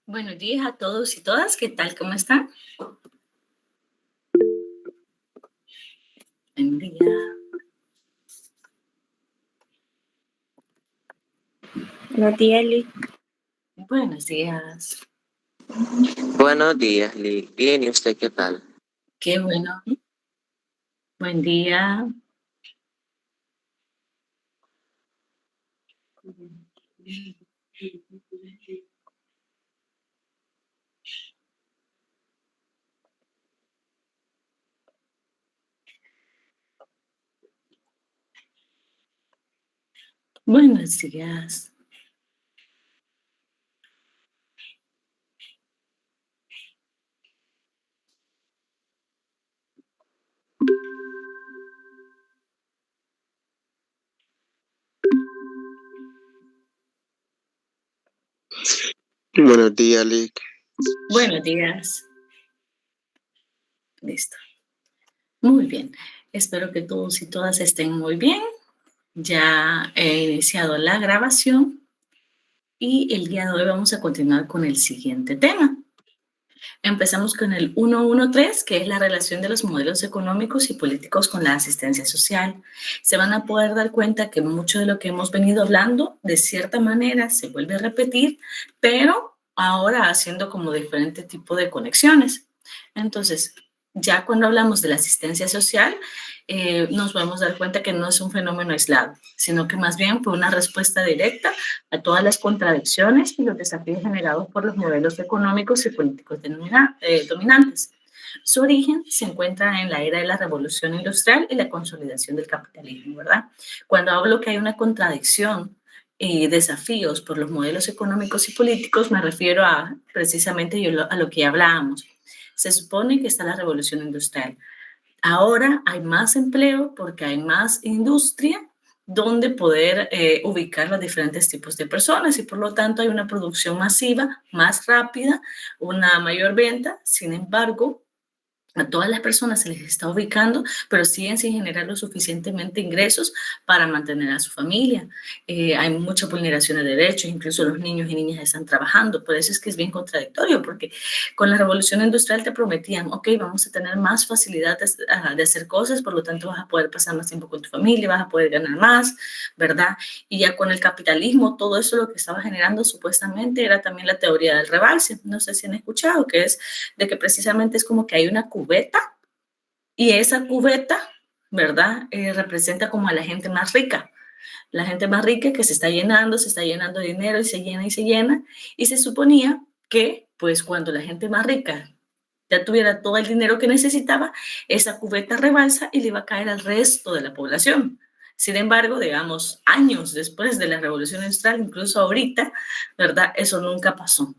Buenos días a todos y todas, ¿qué tal? ¿Cómo están? Buen día. Buenos días, Liz. Buenos días. Buenos días, Liz. Bien, ¿y usted qué tal? Qué bueno. Buen día. Buenos días. Buenos días, Liz. Buenos días. Listo. Muy bien. Espero que todos y todas estén muy bien. Ya he iniciado la grabación y el día de hoy vamos a continuar con el siguiente tema. Empezamos con el 113, que es la relación de los modelos económicos y políticos con la asistencia social. Se van a poder dar cuenta que mucho de lo que hemos venido hablando, de cierta manera, se vuelve a repetir, pero ahora haciendo como diferente tipo de conexiones. Entonces, ya cuando hablamos de la asistencia social, nos podemos dar cuenta que no es un fenómeno aislado, sino que más bien fue una respuesta directa a todas las contradicciones y los desafíos generados por los modelos económicos y políticos dominantes. Su origen se encuentra en la era de la revolución industrial y la consolidación del capitalismo, ¿verdad? Cuando hablo que hay una contradicción y desafíos por los modelos económicos y políticos, me refiero a precisamente a lo que hablábamos. Se supone que está la revolución industrial. Ahora hay más empleo porque hay más industria donde poder ubicar los diferentes tipos de personas y por lo tanto hay una producción masiva, más rápida, una mayor venta. Sin embargo, a todas las personas se les está ubicando, pero siguen sin generar lo suficientemente ingresos para mantener a su familia. Hay mucha vulneración de derechos, incluso los niños y niñas están trabajando. Por eso es que es bien contradictorio, porque con la revolución industrial te prometían, ok, vamos a tener más facilidad de hacer cosas, por lo tanto vas a poder pasar más tiempo con tu familia, vas a poder ganar más, ¿verdad? Y ya con el capitalismo, todo eso lo que estaba generando supuestamente era también la teoría del rebalse. No sé si han escuchado, que es de que precisamente es como que hay una cubeta y esa cubeta, ¿verdad? Representa como a la gente más rica. La gente más rica que se está llenando de dinero y se llena y se llena. Y se suponía que, pues, cuando la gente más rica ya tuviera todo el dinero que necesitaba, esa cubeta rebalsa y le iba a caer al resto de la población. Sin embargo, digamos, años después de la Revolución Industrial, incluso ahorita, ¿verdad? Eso nunca pasó.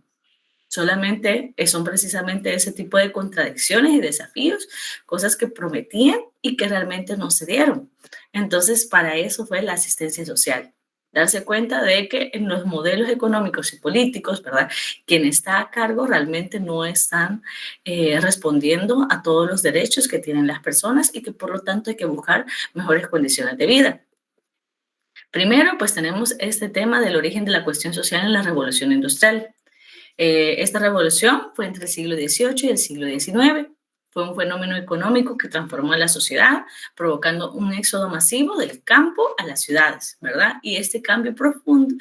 Solamente son precisamente ese tipo de contradicciones y desafíos, cosas que prometían y que realmente no se dieron. Entonces, para eso fue la asistencia social. Darse cuenta de que en los modelos económicos y políticos, ¿verdad? Quien está a cargo realmente no están respondiendo a todos los derechos que tienen las personas y que por lo tanto hay que buscar mejores condiciones de vida. Primero, pues tenemos este tema del origen de la cuestión social en la revolución industrial. Esta revolución fue entre el siglo XVIII y el siglo XIX. Fue un fenómeno económico que transformó a la sociedad, provocando un éxodo masivo del campo a las ciudades, ¿verdad? Y este cambio profundo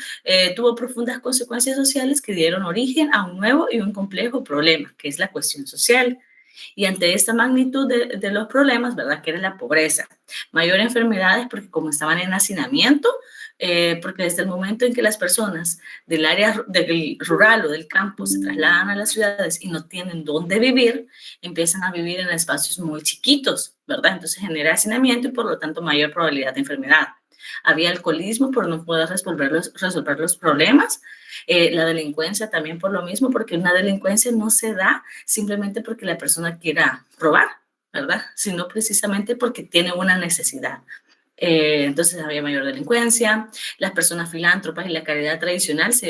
tuvo profundas consecuencias sociales que dieron origen a un nuevo y un complejo problema, que es la cuestión social. Y ante esta magnitud de los problemas, ¿verdad? Que era la pobreza, mayor enfermedades porque como estaban en hacinamiento, porque desde el momento en que las personas del área del rural o del campo se trasladan a las ciudades y no tienen dónde vivir, empiezan a vivir en espacios muy chiquitos, ¿verdad? Entonces genera hacinamiento y por lo tanto mayor probabilidad de enfermedad. Había alcoholismo por no poder resolver los problemas. La delincuencia también por lo mismo, porque una delincuencia no se da simplemente porque la persona quiera robar, ¿verdad? Sino precisamente porque tiene una necesidad. Entonces había mayor delincuencia, las personas filántropas y la caridad tradicional se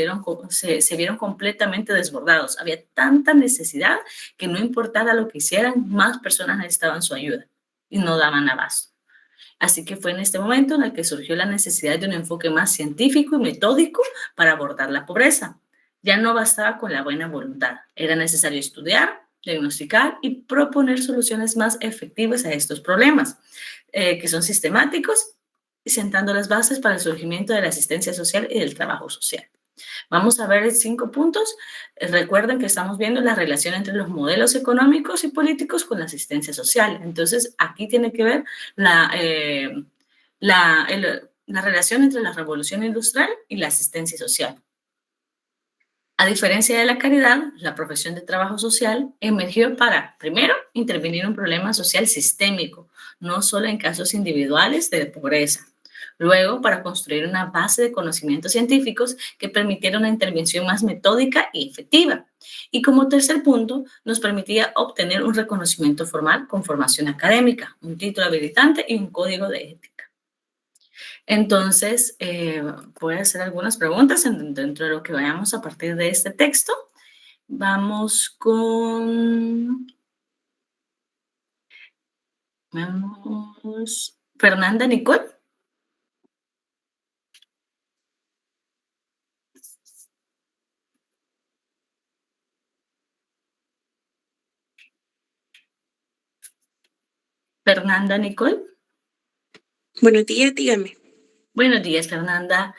vieron completamente desbordados. Había tanta necesidad que no importara lo que hicieran, más personas necesitaban su ayuda y no daban abasto. Así que fue en este momento en el que surgió la necesidad de un enfoque más científico y metódico para abordar la pobreza. Ya no bastaba con la buena voluntad, era necesario estudiar, diagnosticar y proponer soluciones más efectivas a estos problemas, que son sistemáticos, y sentando las bases para el surgimiento de la asistencia social y del trabajo social. Vamos a ver 5 puntos. Recuerden que estamos viendo la relación entre los modelos económicos y políticos con la asistencia social. Entonces, aquí tiene que ver la relación entre la revolución industrial y la asistencia social. A diferencia de la caridad, la profesión de trabajo social emergió para, primero, intervenir en un problema social sistémico, no solo en casos individuales de pobreza. Luego, para construir una base de conocimientos científicos que permitiera una intervención más metódica y efectiva. Y como tercer punto, nos permitía obtener un reconocimiento formal con formación académica, un título habilitante y un código de ética. Entonces, voy a hacer algunas preguntas dentro de lo que vayamos a partir de este texto. Vamos con... Fernanda Nicole. Fernanda Nicole. Buenos días, dígame. Buenos días, Fernanda.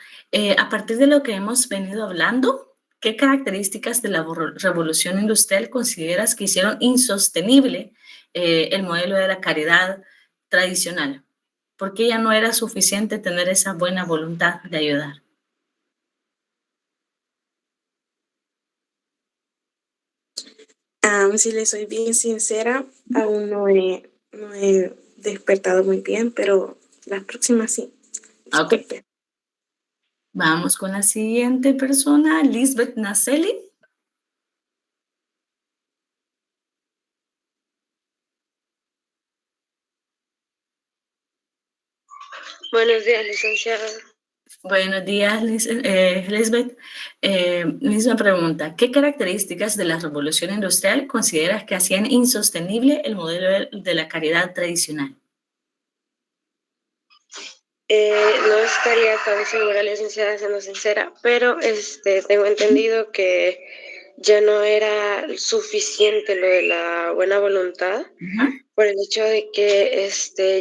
A partir de lo que hemos venido hablando, ¿qué características de la revolución industrial consideras que hicieron insostenible el modelo de la caridad tradicional? ¿Por qué ya no era suficiente tener esa buena voluntad de ayudar? Si le soy bien sincera, aún no he despertado muy bien, pero las próximas sí. Ok. Vamos con la siguiente persona, Lisbeth Naselli. Buenos días, licenciada. Buenos días, Lisbeth. Misma pregunta. ¿Qué características de la revolución industrial consideras que hacían insostenible el modelo de la caridad tradicional? No estaría tan segura, licenciada, siendo sincera, pero tengo entendido que ya no era suficiente lo de la buena voluntad, por el hecho de que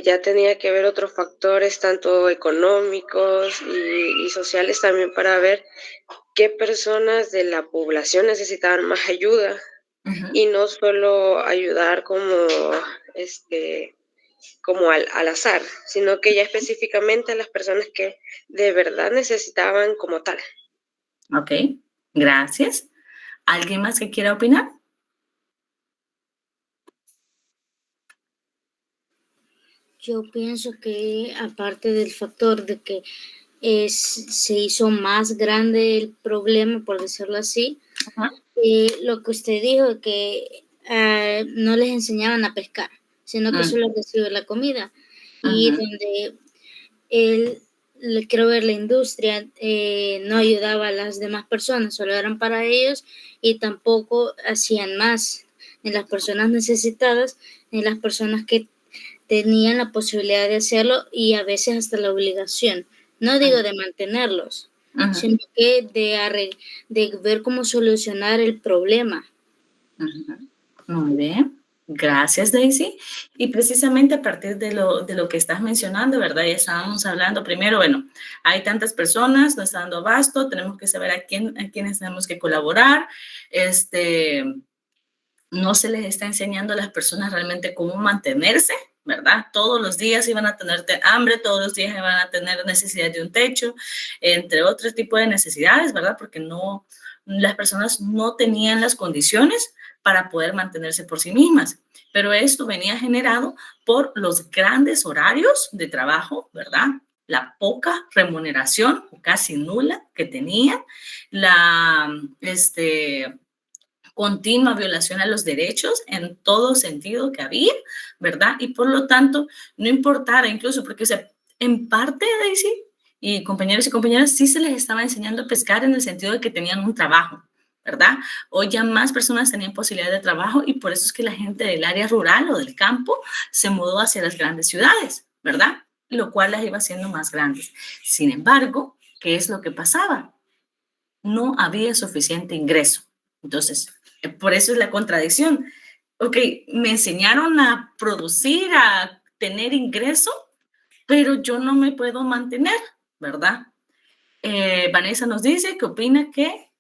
ya tenía que ver otros factores, tanto económicos y sociales también, para ver qué personas de la población necesitaban más ayuda, y no solo ayudar como al azar, sino que ya específicamente a las personas que de verdad necesitaban como tal. Ok, gracias. ¿Alguien más que quiera opinar? Yo pienso que aparte del factor de que se hizo más grande el problema, por decirlo así, lo que usted dijo, que no les enseñaban a pescar, sino que solo reciben la comida. Y donde quiero ver la industria, no ayudaba a las demás personas, solo eran para ellos y tampoco hacían más, ni las personas necesitadas, ni las personas que tenían la posibilidad de hacerlo y a veces hasta la obligación. No digo de mantenerlos, sino que de ver cómo solucionar el problema. Muy bien. Gracias, Daisy. Y precisamente a partir de lo que estás mencionando, ¿verdad? Ya estábamos hablando primero, bueno, hay tantas personas, no está dando abasto, tenemos que saber a quiénes tenemos que colaborar. No se les está enseñando a las personas realmente cómo mantenerse, ¿verdad? Todos los días iban a tener hambre, todos los días iban a tener necesidad de un techo, entre otros tipos de necesidades, ¿verdad? Porque las personas no tenían las condiciones para poder mantenerse por sí mismas. Pero esto venía generado por los grandes horarios de trabajo, ¿verdad? La poca remuneración, casi nula, que tenían, la continua violación a los derechos en todo sentido que había, ¿verdad? Y por lo tanto, no importara incluso, porque, o sea, en parte, Daisy, y compañeros y compañeras, sí se les estaba enseñando a pescar en el sentido de que tenían un trabajo, ¿verdad? Hoy ya más personas tenían posibilidad de trabajo y por eso es que la gente del área rural o del campo se mudó hacia las grandes ciudades, ¿verdad? Lo cual las iba haciendo más grandes. Sin embargo, ¿qué es lo que pasaba? no había suficiente ingreso. Entonces, por eso es la contradicción. Ok, me enseñaron a producir, a tener ingreso, pero yo no me puedo mantener, ¿verdad? Vanessa nos dice que opina que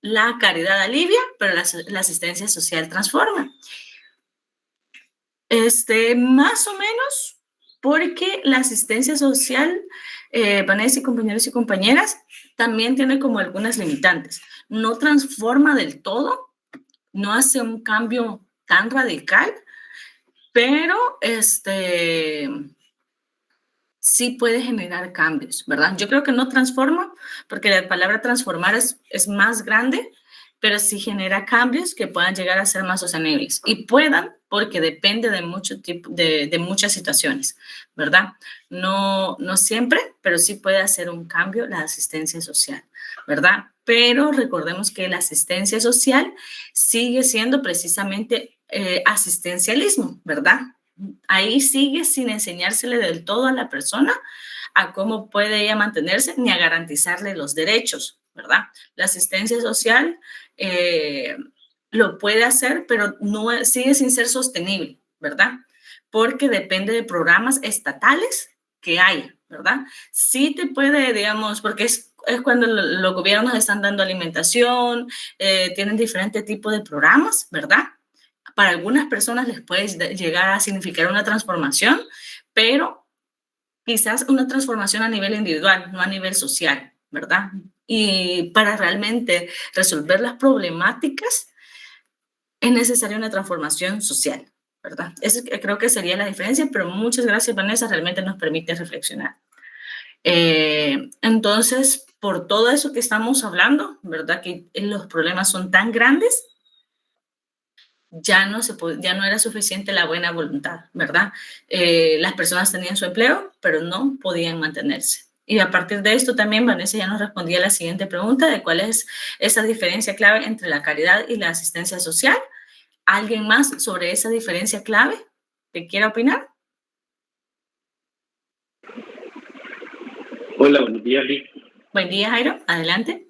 la caridad alivia, pero la asistencia social transforma. Más o menos, porque la asistencia social, Vanessa y compañeros y compañeras, también tiene como algunas limitantes. No transforma del todo, no hace un cambio tan radical, pero sí puede generar cambios, ¿verdad? Yo creo que no transforma, porque la palabra transformar es más grande, pero sí genera cambios que puedan llegar a ser más sostenibles. Y puedan, porque depende de muchas situaciones, ¿verdad? No siempre, pero sí puede hacer un cambio la asistencia social, ¿verdad? Pero recordemos que la asistencia social sigue siendo precisamente asistencialismo, ¿verdad? Ahí sigue sin enseñársele del todo a la persona a cómo puede ella mantenerse ni a garantizarle los derechos, ¿verdad? La asistencia social lo puede hacer, pero no sigue sin ser sostenible, ¿verdad? Porque depende de programas estatales que hay, ¿verdad? Sí te puede, digamos, porque es cuando los gobiernos están dando alimentación, tienen diferentes tipos de programas, ¿verdad? Para algunas personas les puede llegar a significar una transformación, pero quizás una transformación a nivel individual, no a nivel social, ¿verdad? Y para realmente resolver las problemáticas es necesaria una transformación social, ¿verdad? Eso creo que sería la diferencia, pero muchas gracias, Vanessa, realmente nos permite reflexionar. Entonces, por todo eso que estamos hablando, ¿verdad? Que los problemas son tan grandes, ya no era suficiente la buena voluntad, ¿verdad? Las personas tenían su empleo, pero no podían mantenerse. Y a partir de esto también Vanessa ya nos respondía a la siguiente pregunta de cuál es esa diferencia clave entre la caridad y la asistencia social. ¿Alguien más sobre esa diferencia clave que quiera opinar? Hola, buenos días, Liz. Buen día, Jairo. Adelante.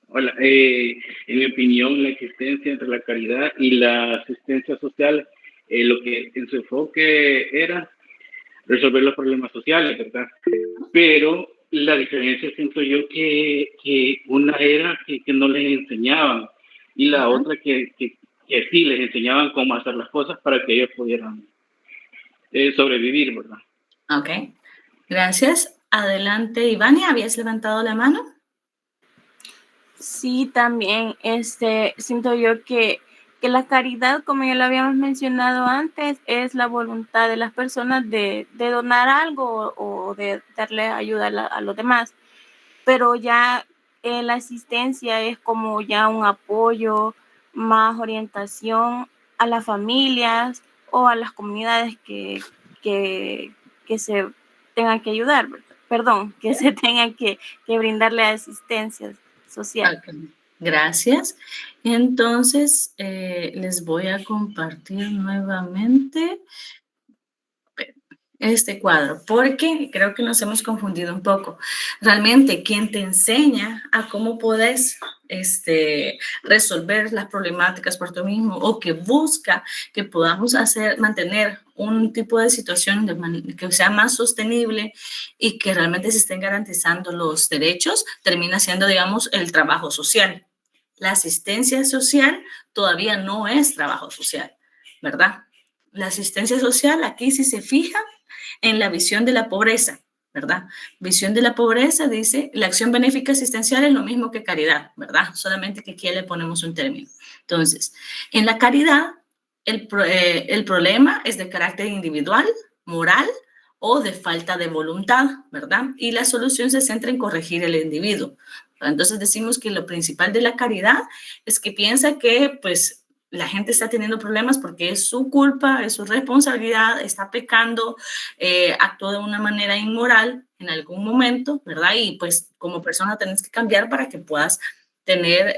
Hola, en mi opinión, la existencia entre la caridad y la asistencia social, lo que en su enfoque era resolver los problemas sociales, ¿verdad? Pero la diferencia siento yo que una era que no les enseñaban y la otra que sí les enseñaban cómo hacer las cosas para que ellos pudieran sobrevivir, ¿verdad? Ok, gracias. Adelante, Ivania, ¿habías levantado la mano? Sí, también, siento yo que la caridad, como ya lo habíamos mencionado antes, es la voluntad de las personas de donar algo o de darle ayuda a los demás. Pero ya la asistencia es como ya un apoyo, más orientación a las familias o a las comunidades que se tengan que ayudar, perdón, que se tengan que brindarle asistencia social. Okay. Gracias. Entonces, les voy a compartir nuevamente este cuadro, porque creo que nos hemos confundido un poco. Realmente, quien te enseña a cómo puedes resolver las problemáticas por tú mismo o que busca que podamos mantener un tipo de situación que sea más sostenible y que realmente se estén garantizando los derechos, termina siendo, digamos, el trabajo social. La asistencia social todavía no es trabajo social, ¿verdad? La asistencia social, aquí si se fija, en la visión de la pobreza, ¿verdad? Visión de la pobreza dice, la acción benéfica asistencial es lo mismo que caridad, ¿verdad? Solamente que aquí le ponemos un término. Entonces, en la caridad, el problema es de carácter individual, moral o de falta de voluntad, ¿verdad? Y la solución se centra en corregir el individuo. Entonces decimos que lo principal de la caridad es que piensa que, pues, la gente está teniendo problemas porque es su culpa, es su responsabilidad, está pecando, actuó de una manera inmoral en algún momento, ¿verdad? Y pues como persona tienes que cambiar para que puedas tener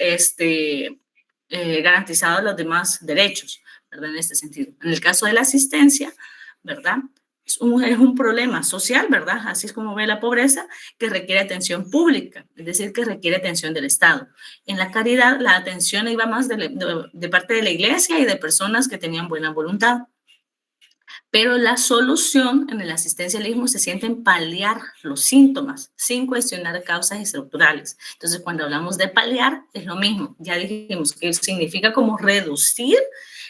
garantizados los demás derechos, ¿verdad? En este sentido. En el caso de la asistencia, ¿verdad? es un problema social, ¿verdad? Así es como ve la pobreza, que requiere atención pública, es decir, que requiere atención del Estado. En la caridad, la atención iba más de parte de la iglesia y de personas que tenían buena voluntad. Pero la solución en el asistencialismo se siente en paliar los síntomas, sin cuestionar causas estructurales. Entonces, cuando hablamos de paliar, es lo mismo. Ya dijimos que significa como reducir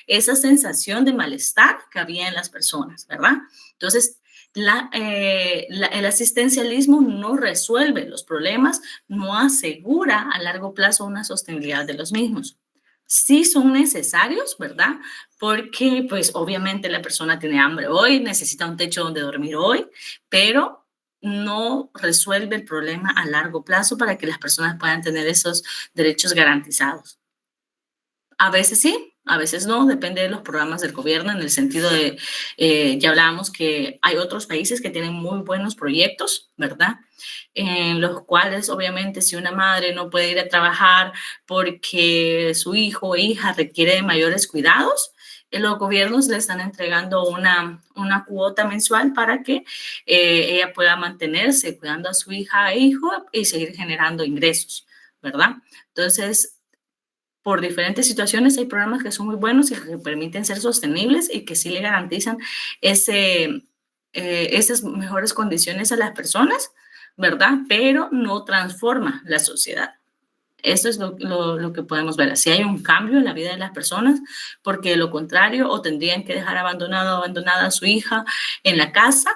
esa sensación de malestar que había en las personas, ¿verdad? Entonces, el asistencialismo no resuelve los problemas, no asegura a largo plazo una sostenibilidad de los mismos. Sí son necesarios, ¿verdad? Porque pues obviamente la persona tiene hambre hoy, necesita un techo donde dormir hoy, pero no resuelve el problema a largo plazo para que las personas puedan tener esos derechos garantizados. A veces sí, a veces no, depende de los programas del gobierno, en el sentido de, ya hablábamos que hay otros países que tienen muy buenos proyectos, ¿verdad? En los cuales obviamente si una madre no puede ir a trabajar porque su hijo o hija requiere de mayores cuidados, los gobiernos le están entregando una cuota mensual para que ella pueda mantenerse cuidando a su hija e hijo y seguir generando ingresos, ¿verdad? Entonces, por diferentes situaciones hay programas que son muy buenos y que permiten ser sostenibles y que sí le garantizan esas mejores condiciones a las personas, ¿verdad? Pero no transforma la sociedad. Eso es lo que podemos ver. Así hay un cambio en la vida de las personas, porque de lo contrario, o tendrían que dejar abandonada a su hija en la casa,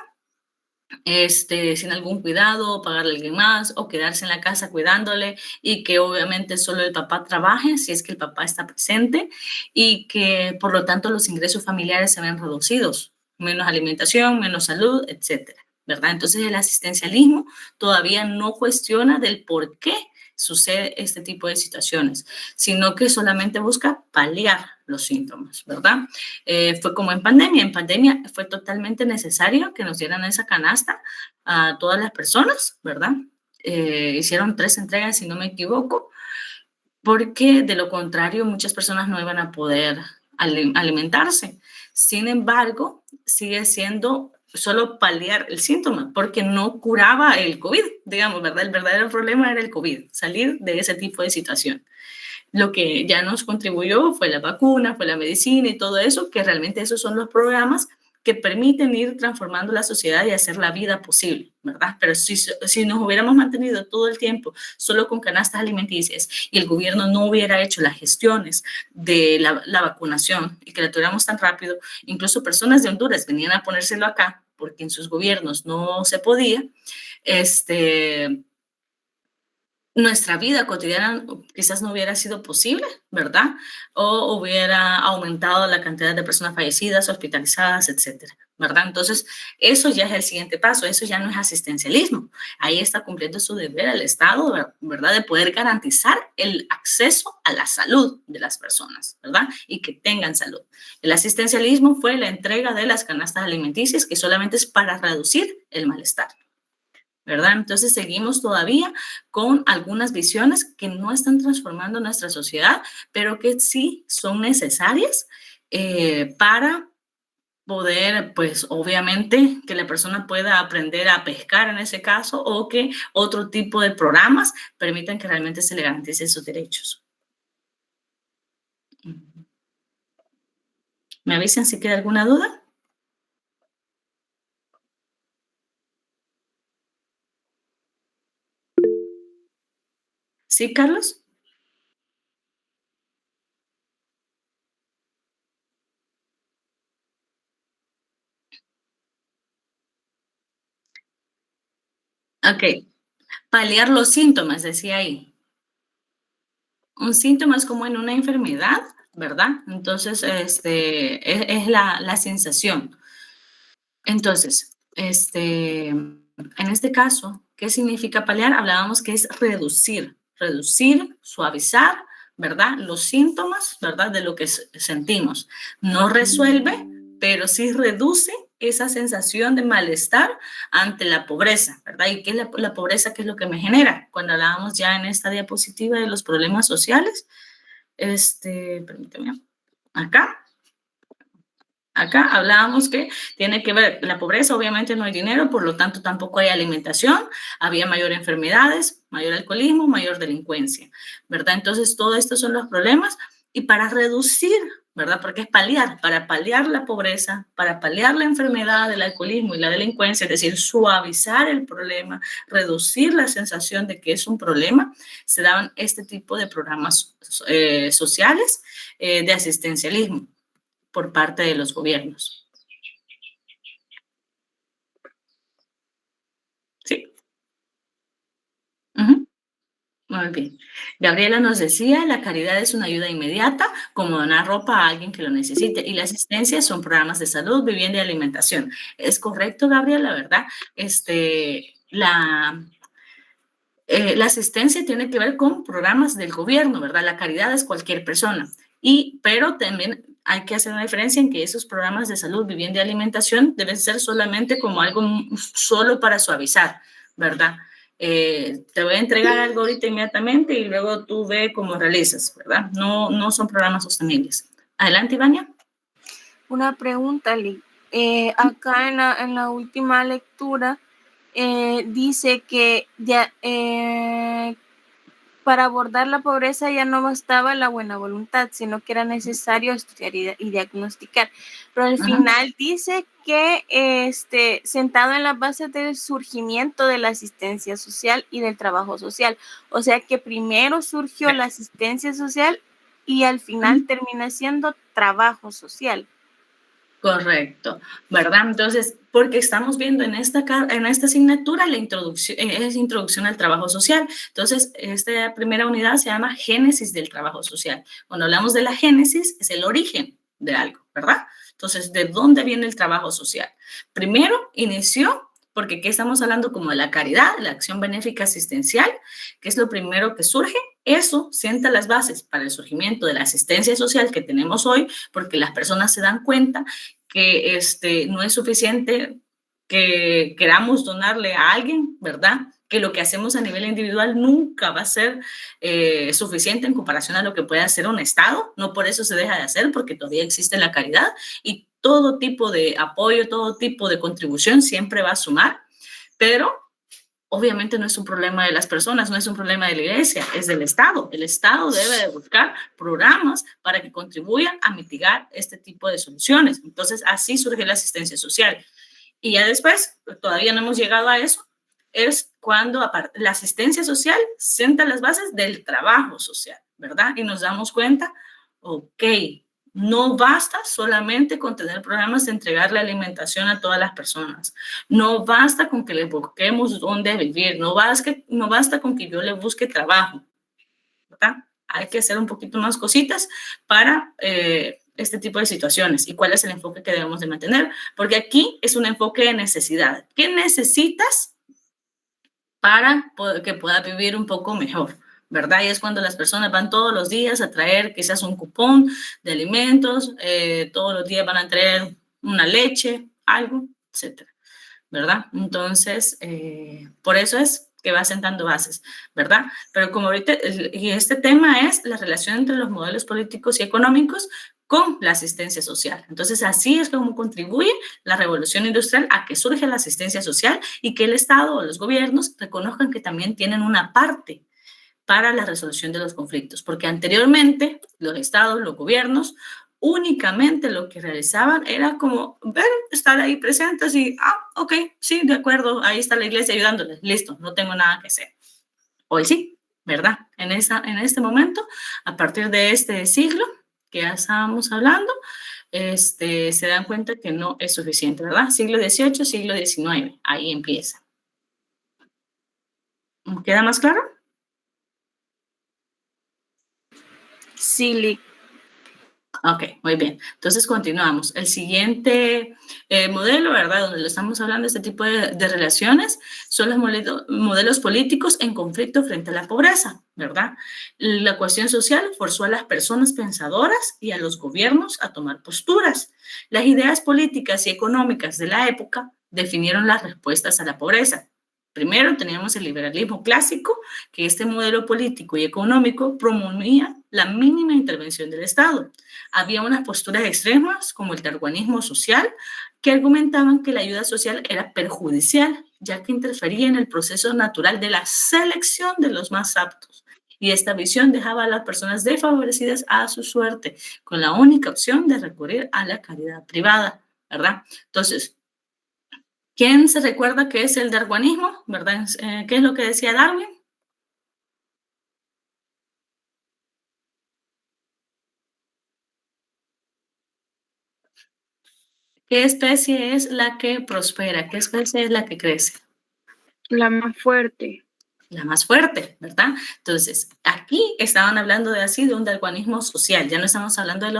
sin algún cuidado, pagarle a alguien más, o quedarse en la casa cuidándole, y que obviamente solo el papá trabaje, si es que el papá está presente, y que por lo tanto los ingresos familiares se ven reducidos, menos alimentación, menos salud, etcétera, ¿verdad? Entonces el asistencialismo todavía no cuestiona del por qué sucede este tipo de situaciones, sino que solamente busca paliar los síntomas, ¿verdad? Fue como en pandemia fue totalmente necesario que nos dieran esa canasta a todas las personas, ¿verdad? Hicieron 3 entregas, si no me equivoco, porque de lo contrario muchas personas no iban a poder alimentarse. Sin embargo, sigue siendo solo paliar el síntoma, porque no curaba el COVID, digamos, ¿verdad? El verdadero problema era el COVID, salir de ese tipo de situación. Lo que ya nos contribuyó fue la vacuna, fue la medicina y todo eso, que realmente esos son los programas que permiten ir transformando la sociedad y hacer la vida posible, ¿verdad? Pero si nos hubiéramos mantenido todo el tiempo solo con canastas alimenticias y el gobierno no hubiera hecho las gestiones de la vacunación y que la tuviéramos tan rápido, incluso personas de Honduras venían a ponérselo acá porque en sus gobiernos no se podía, nuestra vida cotidiana quizás no hubiera sido posible, ¿verdad? O hubiera aumentado la cantidad de personas fallecidas, hospitalizadas, etcétera, ¿verdad? Entonces, eso ya es el siguiente paso, eso ya no es asistencialismo. Ahí está cumpliendo su deber el Estado, ¿verdad? De poder garantizar el acceso a la salud de las personas, ¿verdad? Y que tengan salud. El asistencialismo fue la entrega de las canastas alimenticias, que solamente es para reducir el malestar, ¿verdad? Entonces seguimos todavía con algunas visiones que no están transformando nuestra sociedad, pero que sí son necesarias para poder, pues obviamente, que la persona pueda aprender a pescar en ese caso, o que otro tipo de programas permitan que realmente se le garanticen sus derechos. ¿Me avisan si queda alguna duda? ¿Sí, Carlos? Ok. Paliar los síntomas, decía ahí. Un síntoma es como en una enfermedad, ¿verdad? Entonces, es la sensación. Entonces, en este caso, ¿qué significa paliar? Hablábamos que es reducir, suavizar, ¿verdad? Los síntomas, ¿verdad? De lo que sentimos. No resuelve, pero sí reduce esa sensación de malestar ante la pobreza, ¿verdad? ¿Y qué es la pobreza? ¿Qué es lo que me genera? Cuando hablábamos ya en esta diapositiva de los problemas sociales, permíteme, acá Acá hablábamos que tiene que ver la pobreza, obviamente no hay dinero, por lo tanto tampoco hay alimentación, había mayor enfermedades, mayor alcoholismo, mayor delincuencia, ¿verdad? Entonces, todos estos son los problemas y para reducir, ¿verdad? Porque es para paliar la pobreza, para paliar la enfermedad del alcoholismo y la delincuencia, es decir, suavizar el problema, reducir la sensación de que es un problema, se daban este tipo de programas sociales de asistencialismo por parte de los gobiernos. Sí. Muy bien. Gabriela nos decía, la caridad es una ayuda inmediata, como donar ropa a alguien que lo necesite, y la asistencia son programas de salud, vivienda y alimentación. Es correcto, Gabriela, ¿verdad? La asistencia tiene que ver con programas del gobierno, ¿verdad? La caridad es cualquier persona. Pero también hay que hacer una diferencia en que esos programas de salud, vivienda y alimentación deben ser solamente como algo solo para suavizar, ¿verdad? Te voy a entregar algo ahorita inmediatamente y luego tú ve cómo realizas, ¿verdad? No son programas sostenibles. Adelante, Ivania. Una pregunta, Lee. Acá en la última lectura dice que ya, para abordar la pobreza ya no bastaba la buena voluntad, sino que era necesario estudiar y diagnosticar. Pero al final dice que sentado en la base del surgimiento de la asistencia social y del trabajo social. O sea que primero surgió la asistencia social y al final termina siendo trabajo social. Correcto, ¿verdad? Entonces, porque estamos viendo en esta asignatura la introducción al trabajo social. Entonces, esta primera unidad se llama Génesis del trabajo social. Cuando hablamos de la génesis, es el origen de algo, ¿verdad? Entonces, ¿de dónde viene el trabajo social? Primero, inició porque aquí estamos hablando como de la caridad, la acción benéfica asistencial, que es lo primero que surge. Eso sienta las bases para el surgimiento de la asistencia social que tenemos hoy, porque las personas se dan cuenta que no es suficiente que queramos donarle a alguien, ¿verdad? Que lo que hacemos a nivel individual nunca va a ser suficiente en comparación a lo que puede hacer un Estado. No por eso se deja de hacer, porque todavía existe la caridad y todo tipo de apoyo, todo tipo de contribución siempre va a sumar, pero obviamente no es un problema de las personas, no es un problema de la iglesia, es del Estado. El Estado debe de buscar programas para que contribuyan a mitigar este tipo de soluciones. Entonces, así surge la asistencia social. Y ya después, todavía no hemos llegado a eso, es cuando la asistencia social sienta las bases del trabajo social, ¿verdad? Y nos damos cuenta, ok, no basta solamente con tener programas de entregarle alimentación a todas las personas. No basta con que les busquemos dónde vivir. No basta con que yo le busque trabajo, ¿verdad? Hay que hacer un poquito más cositas para este tipo de situaciones. ¿Y cuál es el enfoque que debemos de mantener? Porque aquí es un enfoque de necesidad. ¿Qué necesitas para que puedas vivir un poco mejor? ¿Verdad? Y es cuando las personas van todos los días a traer quizás un cupón de alimentos, todos los días van a traer una leche, algo, etcétera, ¿verdad? Entonces, por eso es que va sentando bases, ¿verdad? Pero como ahorita, y este tema es la relación entre los modelos políticos y económicos con la asistencia social. Entonces, así es como contribuye la revolución industrial a que surge la asistencia social y que el Estado o los gobiernos reconozcan que también tienen una parte para la resolución de los conflictos, porque anteriormente los estados, los gobiernos, únicamente lo que realizaban era como ver, estar ahí presentes y, ok, sí, de acuerdo, ahí está la iglesia ayudándoles, listo, no tengo nada que hacer. Hoy sí, ¿verdad? En este momento, a partir de este siglo que ya estábamos hablando, se dan cuenta que no es suficiente, ¿verdad? Siglo XVIII, siglo XIX, ahí empieza. ¿Queda más claro? Sí, Lee. Ok, muy bien. Entonces continuamos. El siguiente modelo, ¿verdad? Donde lo estamos hablando, este tipo de relaciones, son los modelos políticos en conflicto frente a la pobreza, ¿verdad? La cuestión social forzó a las personas pensadoras y a los gobiernos a tomar posturas. Las ideas políticas y económicas de la época definieron las respuestas a la pobreza. Primero teníamos el liberalismo clásico, que este modelo político y económico promovía la mínima intervención del Estado. Había unas posturas extremas, como el darwinismo social, que argumentaban que la ayuda social era perjudicial, ya que interfería en el proceso natural de la selección de los más aptos. Y esta visión dejaba a las personas desfavorecidas a su suerte, con la única opción de recurrir a la caridad privada, ¿verdad? Entonces, ¿quién se recuerda qué es el darwinismo, verdad? ¿Qué es lo que decía Darwin? ¿Qué especie es la que prospera? ¿Qué especie es la que crece? La más fuerte. La más fuerte, ¿verdad? Entonces, aquí estaban hablando de un darwinismo social, ya no estamos hablando de